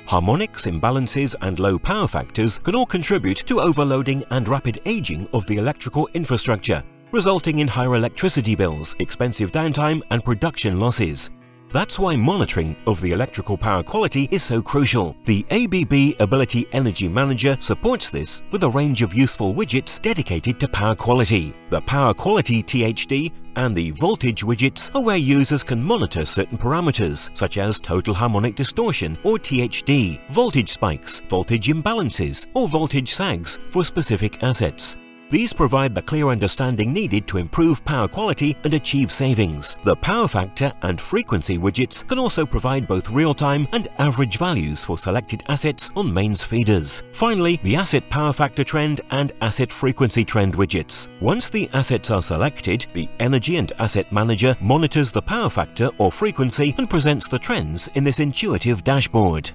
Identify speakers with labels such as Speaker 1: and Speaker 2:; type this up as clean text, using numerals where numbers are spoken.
Speaker 1: Harmonics, imbalances, and low power factors can all contribute to overloading and rapid aging of the electrical infrastructure, resulting in higher electricity bills, expensive downtime, and production losses. That's why monitoring of the electrical power quality is so crucial. The ABB Ability Energy Manager supports this with a range of useful widgets dedicated to power quality. The Power Quality THD and the Voltage widgets are where users can monitor certain parameters such as total harmonic distortion or THD, voltage spikes, voltage imbalances, or voltage sags for specific assets. These provide the clear understanding needed to improve power quality and achieve savings. The power factor and frequency widgets can also provide both real-time and average values for selected assets on mains feeders. Finally, the asset power factor trend and asset frequency trend widgets. Once the assets are selected, the Energy and Asset Manager monitors the power factor or frequency and presents the trends in this intuitive dashboard.